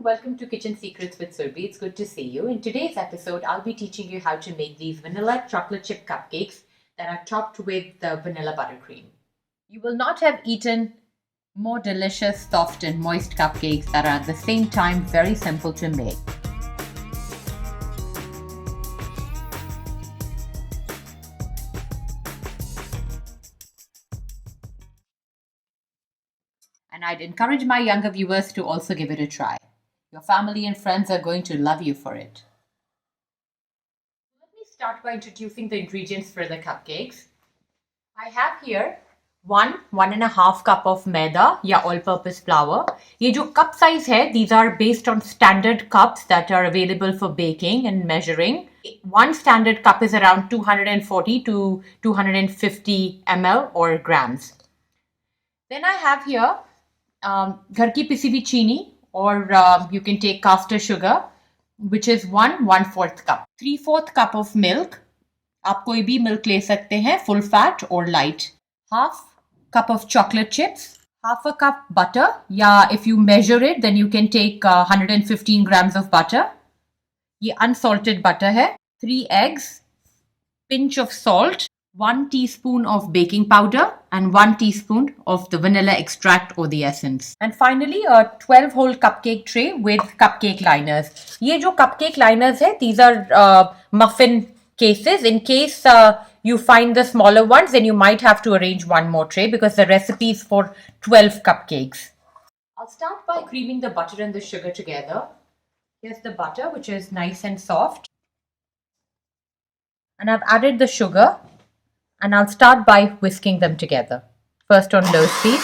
welcome to Kitchen Secrets with Surbhy. It's good to see you. In today's episode, I'll be teaching you how to make these vanilla chocolate chip cupcakes that are topped with the vanilla buttercream. You will not have eaten more delicious, soft and moist cupcakes that are at the same time very simple to make. And I'd encourage my younger viewers to also give it a try. Your family and friends are going to love you for it. Let me start by introducing the ingredients for the cupcakes. I have here 1.5 cup of Maida या all-purpose flour. ये जो cup size है, these are based on standard cups that are available for baking and measuring. One standard cup is around 240 to 250 ml or grams. Then I have here घर की पिसी हुई चीनी or you can take caster sugar, which is 1/4 cup. 3/4 cup of milk. आप कोई भी milk ले सकते हैं, full fat or light. Half cup of chocolate chips. Half a cup butter. Yeah, if you measure it, then you can take 115 grams of butter. ये unsalted butter है. 3 eggs. Pinch of salt. 1 teaspoon of baking powder and 1 teaspoon of the vanilla extract or the essence. And finally, a 12-hole cupcake tray with cupcake liners. ये जो cupcake liners है, these are muffin cases. In case you find the smaller ones, then you might have to arrange one more tray because the recipe is for 12 cupcakes. I'll start by creaming the butter and the sugar together. Here's the butter, which is nice and soft. And I've added the sugar. And I'll start by whisking them together. First on low speed.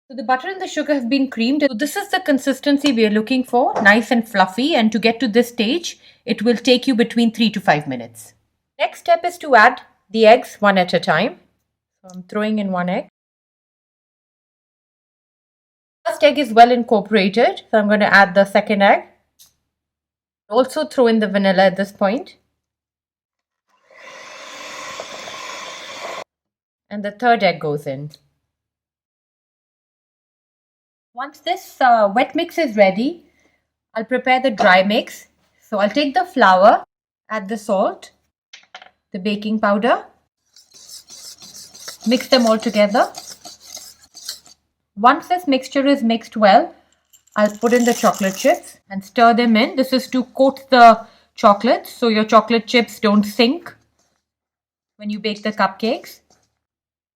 So the butter and the sugar have been creamed. So this is the consistency we are looking for, nice and fluffy. And to get to this stage, it will take you between 3 to 5 minutes. Next step is to add the eggs one at a time. So I'm throwing in 1 egg. First egg is well incorporated, so I'm going to add the second egg. Also throw in the vanilla at this point. And the third egg goes in. Once this wet mix is ready, I'll prepare the dry mix. So I'll take the flour, add the salt, the baking powder, mix them all together. Once this mixture is mixed well, I'll put in the chocolate chips and stir them in. This is to coat the chocolates so your chocolate chips don't sink when you bake the cupcakes.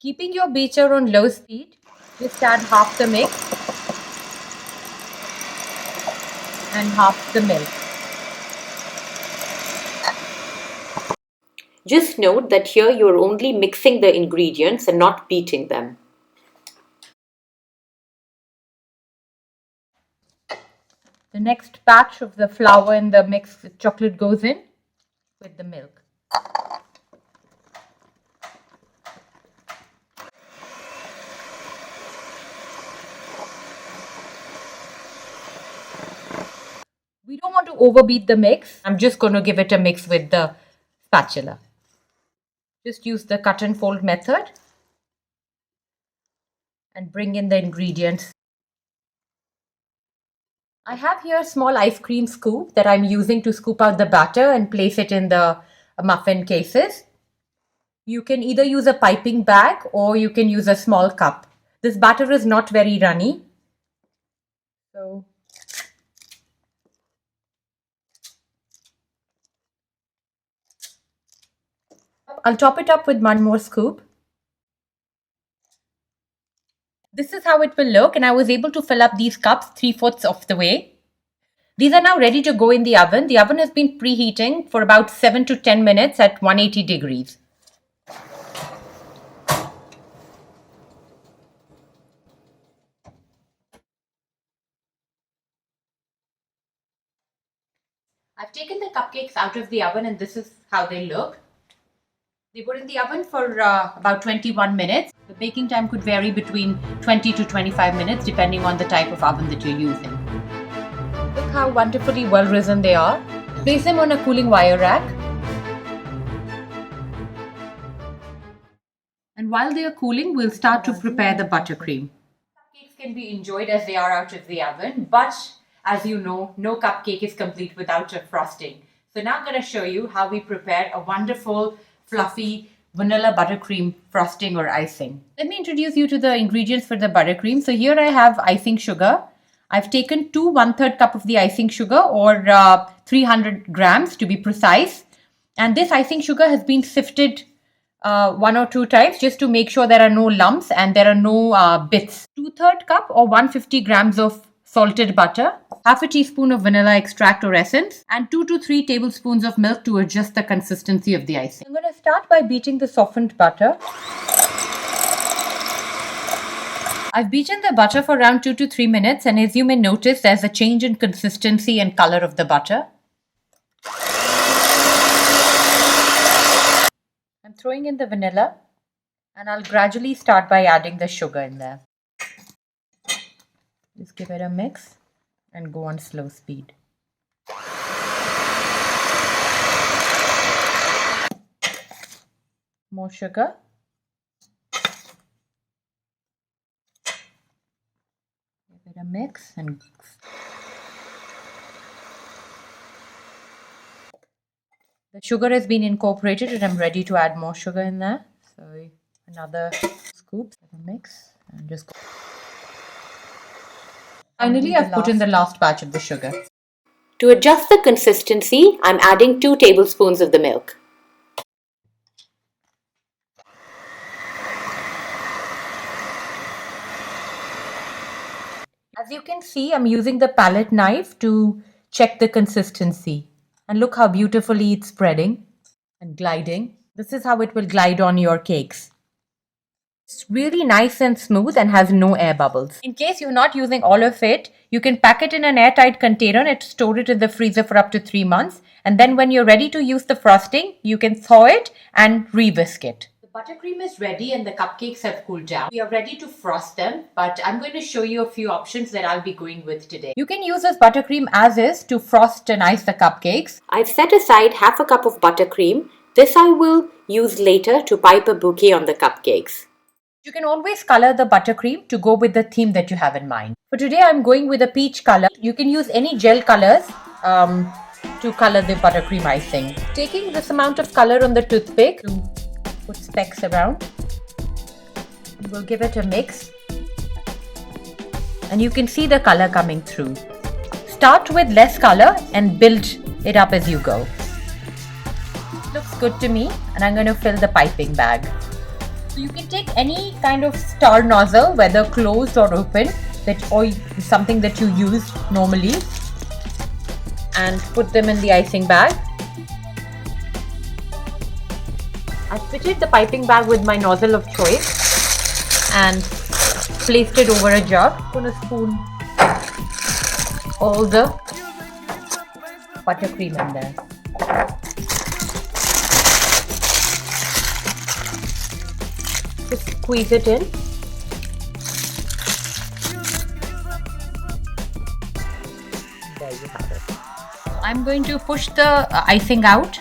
Keeping your beater on low speed, just add half the mix and half the milk. Just note that here you're only mixing the ingredients and not beating them. The next batch of the flour and the mixed chocolate goes in with the milk. We don't want to overbeat the mix. I'm just going to give it a mix with the spatula. Just use the cut and fold method and bring in the ingredients. I have here a small ice cream scoop that I'm using to scoop out the batter and place it in the muffin cases. You can either use a piping bag or you can use a small cup. This batter is not very runny. So I'll top it up with one more scoop. This is how it will look, and I was able to fill up these cups 3/4 of the way. These are now ready to go in the oven. The oven has been preheating for about 7 to 10 minutes at 180 degrees. I've taken the cupcakes out of the oven and this is how they look. They were in the oven for about 21 minutes. The baking time could vary between 20 to 25 minutes depending on the type of oven that you're using. Look how wonderfully well risen they are. Place them on a cooling wire rack. And while they are cooling, we'll start to prepare the buttercream. Cupcakes can be enjoyed as they are out of the oven, but as you know, no cupcake is complete without a frosting. So now I'm going to show you how we prepare a wonderful, fluffy vanilla buttercream frosting or icing. Let me introduce you to the ingredients for the buttercream. So here I have icing sugar. I've taken 1/3 cup of the icing sugar, or 300 grams to be precise. And this icing sugar has been sifted 1 or 2 times just to make sure there are no lumps and there are no bits. 2/3 cup or 150 grams of salted butter, half a teaspoon of vanilla extract or essence, and 2 to 3 tablespoons of milk to adjust the consistency of the icing. I'm going to start by beating the softened butter. I've beaten the butter for around 2 to 3 minutes, and as you may notice, there's a change in consistency and color of the butter. I'm throwing in the vanilla, and I'll gradually start by adding the sugar in there. Just give it a mix and go on slow speed. More sugar. Give it a mix and the sugar has been incorporated and I'm ready to add more sugar in there. So another scoop, mix, and just go. Finally, I've put in the last batch of the sugar. To adjust the consistency, I'm adding 2 tablespoons of the milk. As you can see, I'm using the palette knife to check the consistency. And look how beautifully it's spreading and gliding. This is how it will glide on your cakes. It's really nice and smooth and has no air bubbles. In case you're not using all of it, you can pack it in an airtight container and store it in the freezer for up to 3 months. And then when you're ready to use the frosting, you can thaw it and re-whisk it. The buttercream is ready and the cupcakes have cooled down. We are ready to frost them, but I'm going to show you a few options that I'll be going with today. You can use this buttercream as is to frost and ice the cupcakes. I've set aside half a cup of buttercream. This I will use later to pipe a bouquet on the cupcakes. You can always color the buttercream to go with the theme that you have in mind. For today, I'm going with a peach color. You can use any gel colors to color the buttercream icing. Taking this amount of color on the toothpick to put specks around. We'll give it a mix. And you can see the color coming through. Start with less color and build it up as you go. Looks good to me, and I'm going to fill the piping bag. So you can take any kind of star nozzle, whether closed or open, or something that you use normally, and put them in the icing bag. I've fitted the piping bag with my nozzle of choice and placed it over a jug. I'm going to spoon all the buttercream in there. Just squeeze it in. There you have it. I'm going to push the icing out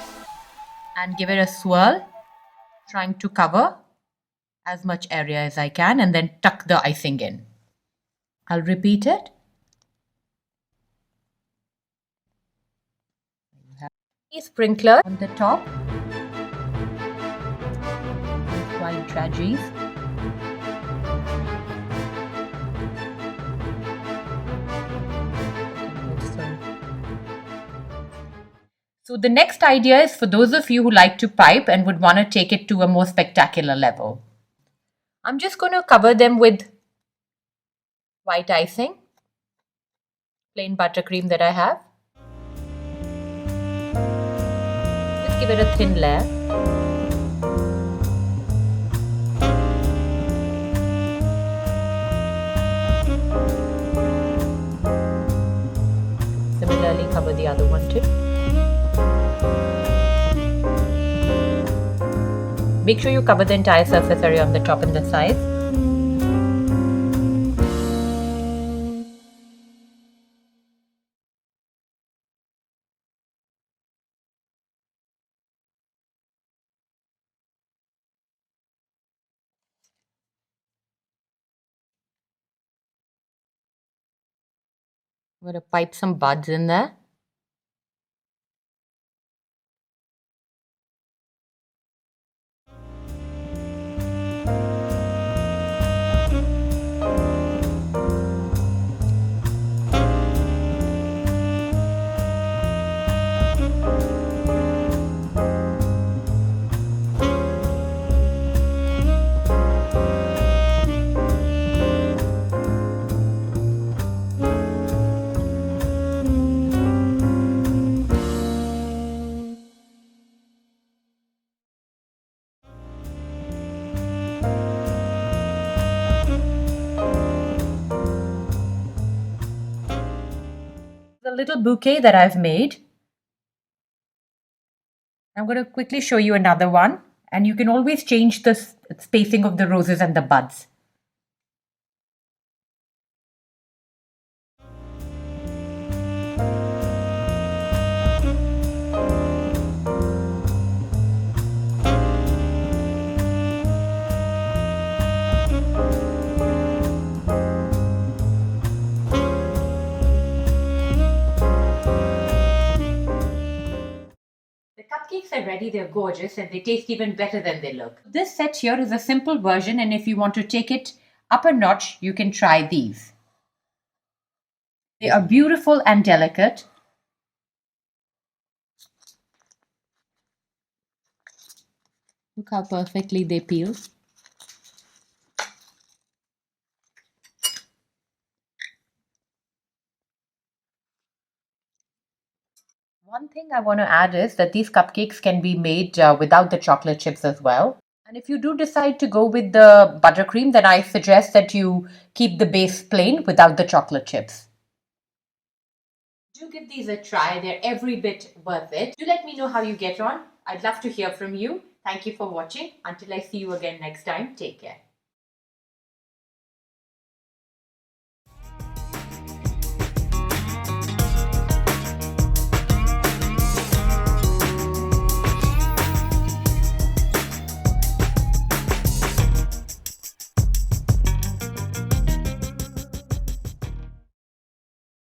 and give it a swirl, trying to cover as much area as I can and then tuck the icing in. I'll repeat it. A sprinkler on the top. White Dragees. So the next idea is for those of you who like to pipe and would want to take it to a more spectacular level. I'm just going to cover them with white icing, plain buttercream that I have. Just give it a thin layer. Similarly, cover the other one too. Make sure you cover the entire surface area on the top and the sides. I'm going to pipe some buds in there. The little bouquet that I've made. I'm going to quickly show you another one, and you can always change the spacing of the roses and the buds. The cupcakes are ready, they're gorgeous, and they taste even better than they look. This set here is a simple version, and if you want to take it up a notch, you can try these. They are beautiful and delicate. Look how perfectly they peel. One thing I want to add is that these cupcakes can be made without the chocolate chips as well. And if you do decide to go with the buttercream, then I suggest that you keep the base plain without the chocolate chips. Do give these a try. They're every bit worth it. Do let me know how you get on. I'd love to hear from you. Thank you for watching. Until I see you again next time, take care.